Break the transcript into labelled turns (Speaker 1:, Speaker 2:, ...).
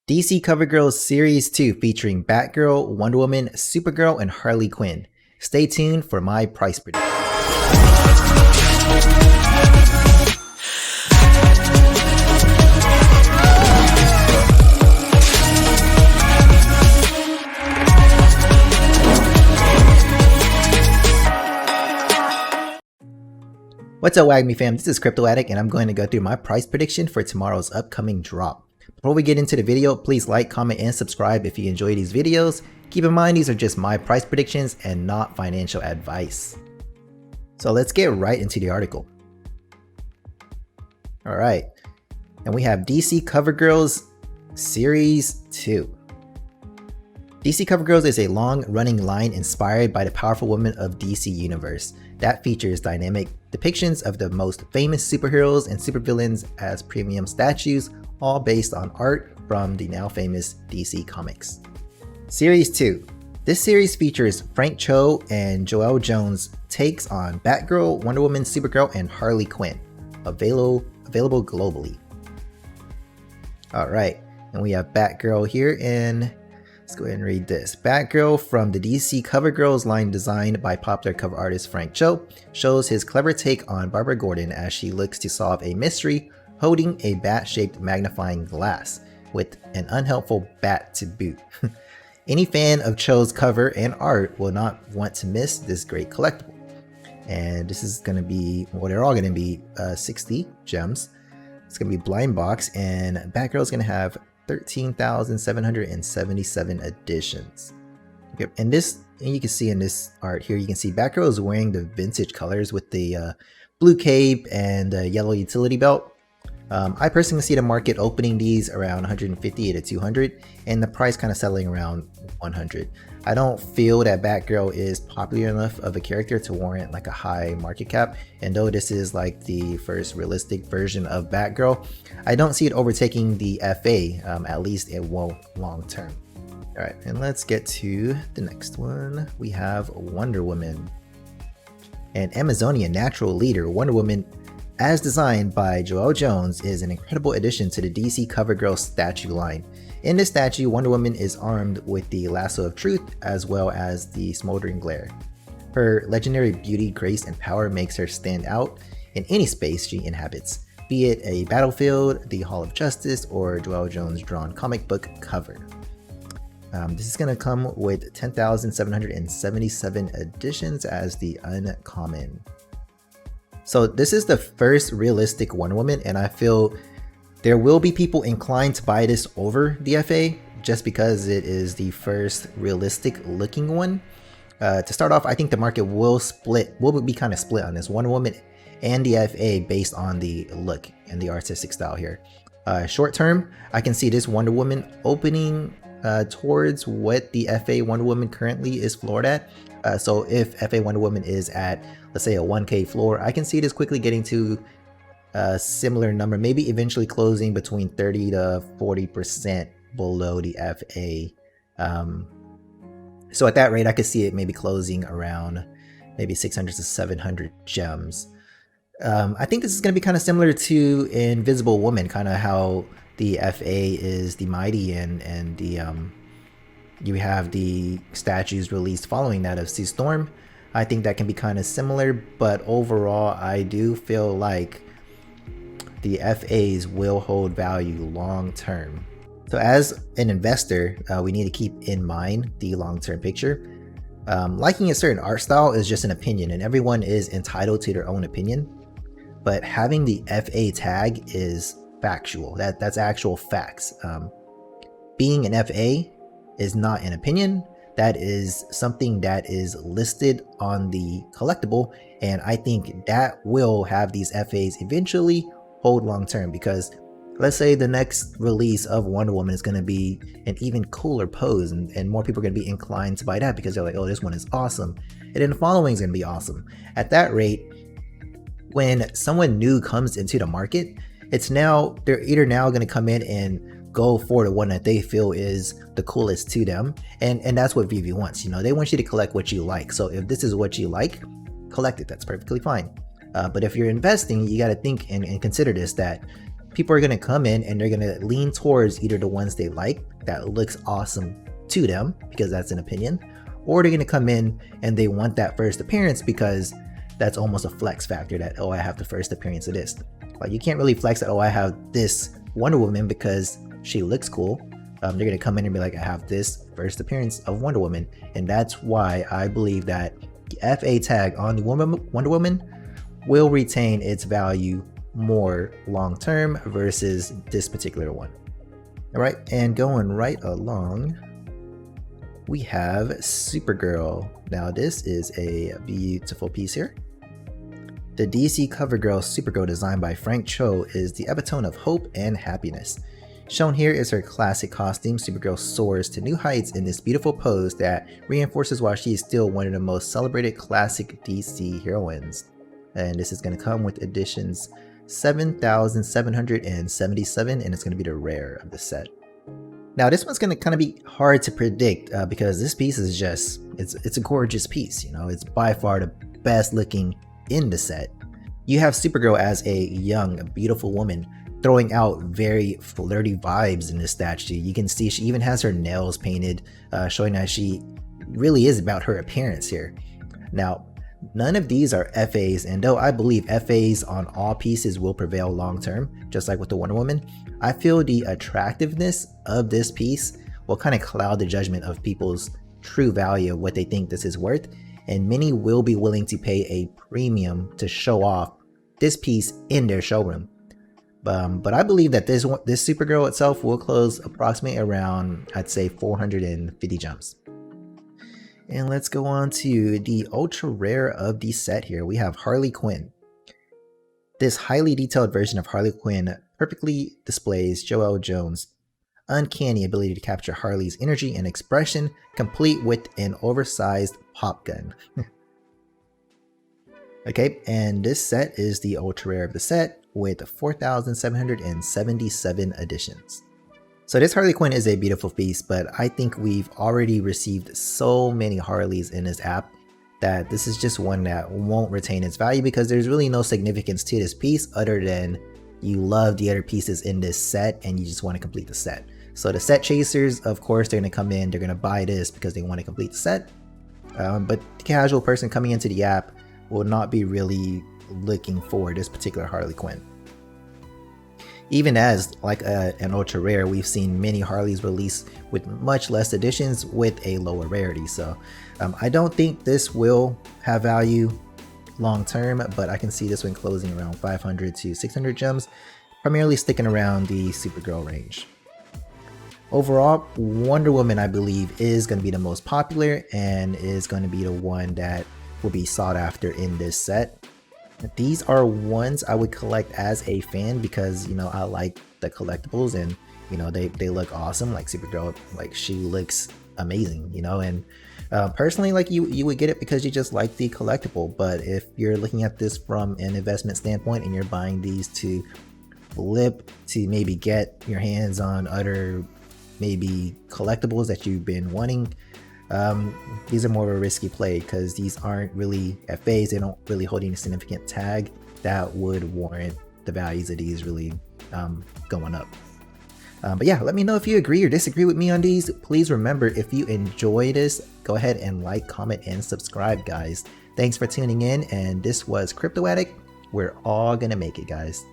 Speaker 1: DC CoverGirl Series 2 featuring Batgirl, Wonder Woman, Supergirl, and Harley Quinn. Stay tuned for my price prediction. What's up, WAGMI fam? This is Crypto Addict, and I'm going to go through my price prediction for tomorrow's upcoming drop. Before we get into the video, please like, comment, and subscribe if you enjoy these videos. Keep in mind, these are just my price predictions and not financial advice. So let's get right into the article. Alright, and we have DC CoverGirls Series 2. DC CoverGirls is a long-running line inspired by the powerful women of DC Universe that features dynamic depictions of the most famous superheroes and supervillains as premium statues, all based on art from the now famous DC Comics. Series 2. This series features Frank Cho and Joelle Jones' takes on Batgirl, Wonder Woman, Supergirl, and Harley Quinn. Available globally. Alright, and we have Batgirl here, and let's go ahead and read this. Batgirl from the DC CoverGirls line, designed by popular cover artist Frank Cho, shows his clever take on Barbara Gordon as she looks to solve a mystery holding a bat-shaped magnifying glass, with an unhelpful bat to boot. Any fan of Cho's cover and art will not want to miss this great collectible. And this is going to be, well, they're all going to be 60 gems. It's going to be blind box, and Batgirl is going to have 13,777 editions. Yep, and you can see in this art here, you can see Batgirl is wearing the vintage colors with the blue cape and yellow utility belt. I personally see the market opening these around 150 to 200, and the price kind of settling around 100. I don't feel that Batgirl is popular enough of a character to warrant like a high market cap, and though this is like the first realistic version of Batgirl, I don't see it overtaking the FA, at least it won't long term. Alright, and let's get to the next one. We have Wonder Woman. An Amazonian natural leader, Wonder Woman, as designed by Joelle Jones, is an incredible addition to the DC CoverGirl statue line. In this statue, Wonder Woman is armed with the Lasso of Truth as well as the Smoldering Glare. Her legendary beauty, grace, and power makes her stand out in any space she inhabits, be it a battlefield, the Hall of Justice, or Joelle Jones' drawn comic book cover. This is going to come with 10,777 editions as the uncommon. So this is the first realistic Wonder Woman, and I feel there will be people inclined to buy this over the FA just because it is the first realistic looking one. To start off, I think the market will be kind of split on this Wonder Woman and the FA based on the look and the artistic style here. Short term, I can see this Wonder Woman opening towards what the FA Wonder Woman currently is floored at. So if FA Wonder Woman is at, let's say, a 1K floor, I can see this quickly getting to a similar number, maybe eventually closing between 30 to 40% below the FA. So at that rate, I could see it maybe closing around maybe 600 to 700 gems. I think this is going to be kind of similar to Invisible Woman, kind of how the FA is the Mighty and the you have the statues released following that of Sue Storm. I think that can be kind of similar, but overall I do feel like the FAs will hold value long term. So as an investor, we need to keep in mind the long-term picture. Liking a certain art style is just an opinion, and everyone is entitled to their own opinion, but having the FA tag is factual. That's actual facts. Being an FA is not an opinion. That is something that is listed on the collectible, and I think that will have these FAs eventually hold long term, because let's say the next release of Wonder Woman is going to be an even cooler pose, and more people are going to be inclined to buy that because they're like, oh, this one is awesome, and then the following is going to be awesome. At that rate, when someone new comes into the market, they're either now going to come in and go for the one that they feel is the coolest to them, and that's what VV wants. You know, they want you to collect what you like. So if this is what you like, collect it. That's perfectly fine. But if you're investing, you got to think and consider this, that people are going to come in and they're going to lean towards either the ones they like that looks awesome to them, because that's an opinion, or they're going to come in and they want that first appearance because that's almost a flex factor, that, oh, I have the first appearance of this. Like, you can't really flex that, oh, I have this Wonder Woman because she looks cool. They're going to come in and be like, I have this first appearance of Wonder Woman. And that's why I believe that the FA tag on the Wonder Woman will retain its value more long term versus this particular one. All right, and going right along, we have Supergirl. Now this is a beautiful piece here. The DC CoverGirl Supergirl, designed by Frank Cho, is the epitome of hope and happiness. Shown here is her classic costume. Supergirl soars to new heights in this beautiful pose that reinforces why she is still one of the most celebrated classic DC heroines. And this is going to come with editions 7,777, and it's going to be the rare of the set. Now this one's going to kind of be hard to predict because this piece is just, it's a gorgeous piece. You know, it's by far the best looking in the set. You have Supergirl as a young, beautiful woman throwing out very flirty vibes in this statue. You can see she even has her nails painted, showing that she really is about her appearance here. Now, none of these are FAs, and though I believe FAs on all pieces will prevail long term, just like with the Wonder Woman, I feel the attractiveness of this piece will kind of cloud the judgment of people's true value of what they think this is worth, and many will be willing to pay a premium to show off this piece in their showroom. But I believe that this Supergirl itself will close approximately around, I'd say, 450 gems. And let's go on to the ultra rare of the set here. We have Harley Quinn. This highly detailed version of Harley Quinn perfectly displays Joelle Jones' uncanny ability to capture Harley's energy and expression, complete with an oversized pop gun. Okay, and this set is the ultra rare of the set with 4,777 editions. So this Harley Quinn is a beautiful piece, but I think we've already received so many Harleys in this app that this is just one that won't retain its value because there's really no significance to this piece other than you love the other pieces in this set and you just want to complete the set. So the set chasers, of course, they're going to come in, they're going to buy this because they want to complete the set. But the casual person coming into the app will not be really looking for this particular Harley Quinn. Even as like an ultra rare, we've seen many Harleys release with much less editions with a lower rarity. So I don't think this will have value long term, but I can see this one closing around 500 to 600 gems, primarily sticking around the Supergirl range. Overall, Wonder Woman, I believe, is going to be the most popular and is going to be the one that will be sought after in this set. These are ones I would collect as a fan because, you know, I like the collectibles and, you know, they look awesome. Like Supergirl, like she looks amazing, you know, and personally, like you would get it because you just like the collectible. But if you're looking at this from an investment standpoint and you're buying these to flip to maybe get your hands on other maybe collectibles that you've been wanting, these are more of a risky play because these aren't really FAs. They don't really hold any significant tag that would warrant the values of these really going up. But yeah, let me know if you agree or disagree with me on these. Please remember, if you enjoy this, go ahead and like, comment, and subscribe, guys. Thanks for tuning in, and this was Crypto Addict. We're all gonna make it, guys.